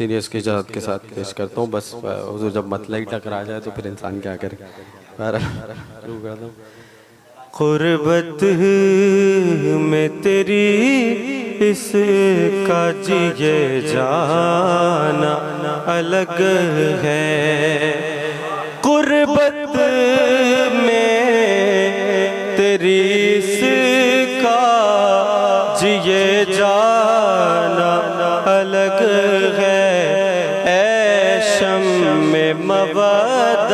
Serious کی اجازت کے ساتھ پیش کرتا ہوں. بس حضور جب مطلع ہی ٹکرا جائے تو پھر انسان کیا کرے. شروع کرتا ہوں. قربت میں تیری اس کا جیے جانا الگ ہے. قربت میں تیری اس کا جیے جانا الگ ہے. اے شمع مودت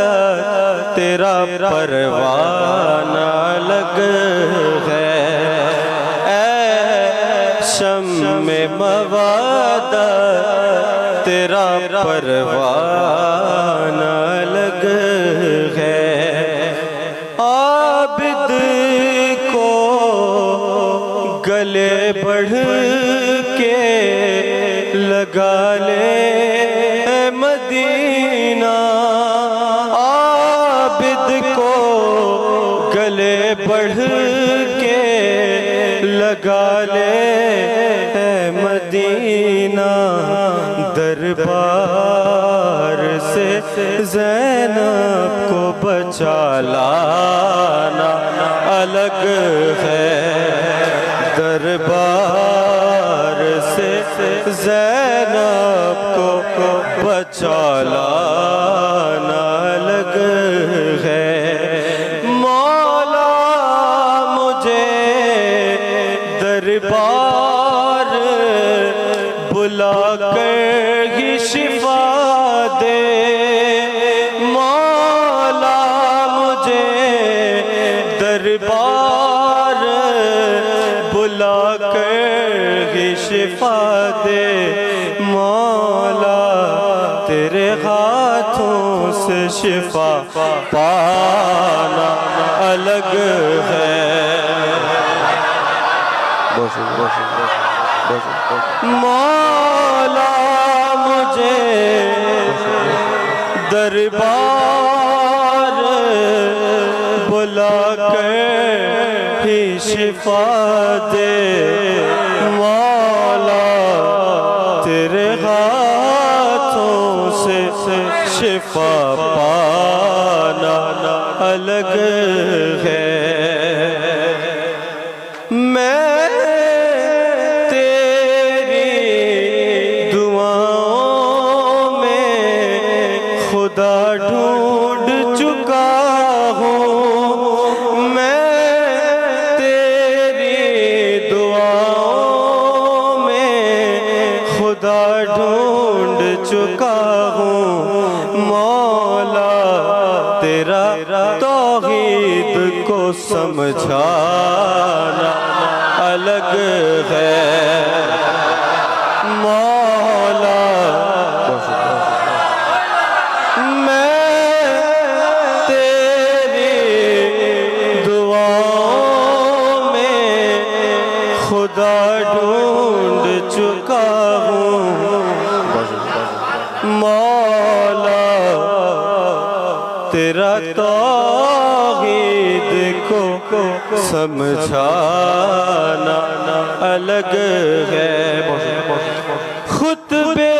تیرا پروانہ الگ ہے. اے شمع مودت تیرا پروانہ الگ ہے. عابد کو گلے بڑھ کے لگا لے اے مدینہ. عابد کو گلے بڑھ کے لگا لے اے مدینہ. دربار سے زینب کو بچا لانا الگ ہے. دربار سے زینب کو بچا لانا الگ ہے. مولا مجھے دربار بلا کر ہی شفا دے. مولا مجھے دربار بلا کر ہی شفا دے. مولا تیرے ہاتھوں سے شفا پانا الگ ہے. مولا مجھے دربار بلا کر ہی شفا دے. مولا تیرے ہاتھوں سے شفا پانا الگ ہے. میں خدا ڈھونڈ چکا ہوں. میں تیری دعاؤں میں خدا ڈھونڈ چکا ہوں. مولا تیرا توحید کو سمجھانا الگ ہے. مولا خدا ڈھونڈ چکا ہوں. مولا تیرا توحید کو سمجھانا الگ ہے. خطبے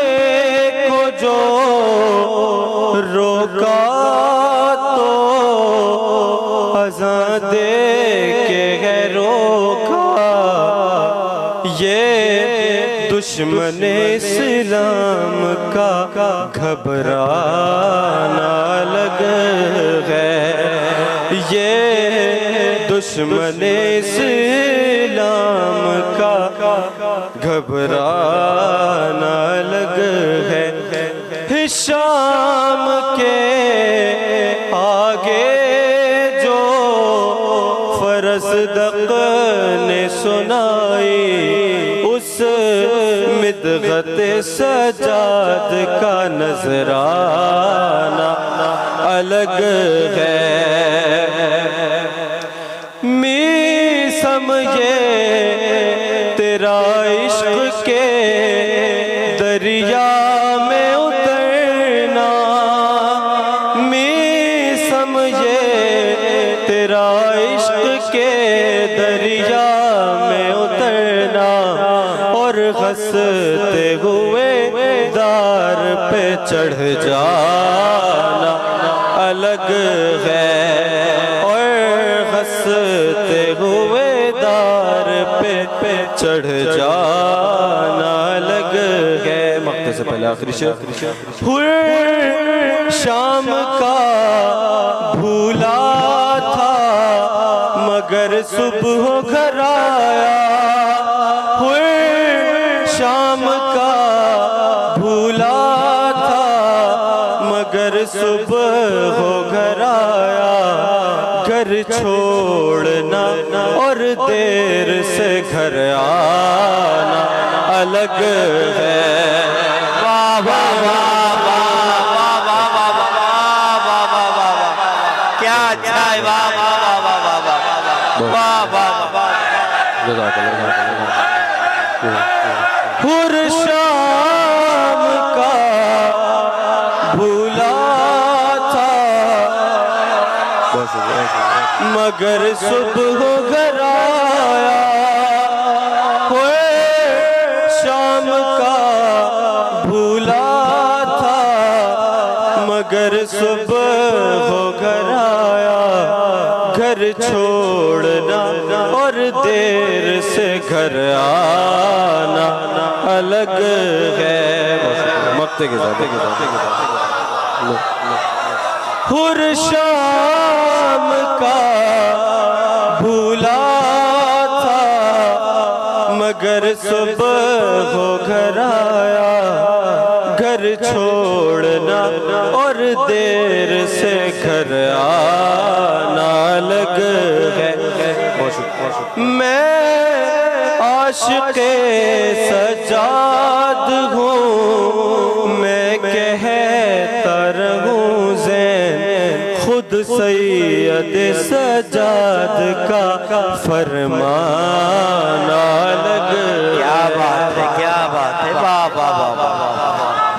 کو جو روکا تو اذان دے کے ہے روکا. یہ دشمن اسلام کا گھبرانا الگ ہے. یہ دشمن اسلام کا گھبرانا الگ ہے. شام کے آگے جو فرزدق نے سنائی اس مدغت سجاد کا نذرانہ الگ ہے. میسم یہ تیرا عشق کے دریا میں اترنا. میسم یہ تیرا عشق کے دریا میں اترنا اور ہنستے ہوئے دار پہ چڑھ جانا الگ ہے، اور ہنستے ہوئے دار پہ چڑھ جانا الگ ہے۔ مقطع سے پہلے آخری شعر۔ شام کا بھولا تھا مگر صبح گھر آیا، شام کا بھولا تھا مگر صبح ہو گھر آیا، گھر چھوڑنا اور دیر سے گھر آنا الگ ہے۔ واہ واہ واہ واہ واہ واہ واہ واہ واہ، کیا اچھا ہے، واہ واہ واہ واہ واہ واہ واہ۔ ہر شام کا بھولا تھا مگر صبح گھر آیا، شام کا بھولا تھا مگر صبح ہو گھر آیا، گھر چھوڑنا اور دیر سے گھر آنا الگ ہے۔ مقطع کے ساتھ ہر شام کا بھولا تھا مگر صبح ہو گھر آیا، گھر چھوڑنا اور دیر سے گھر آنا الگ ہے۔ میں عاشق سجاد ہوں، میں کہتا رہوں زین خود سید سجاد کا فرمان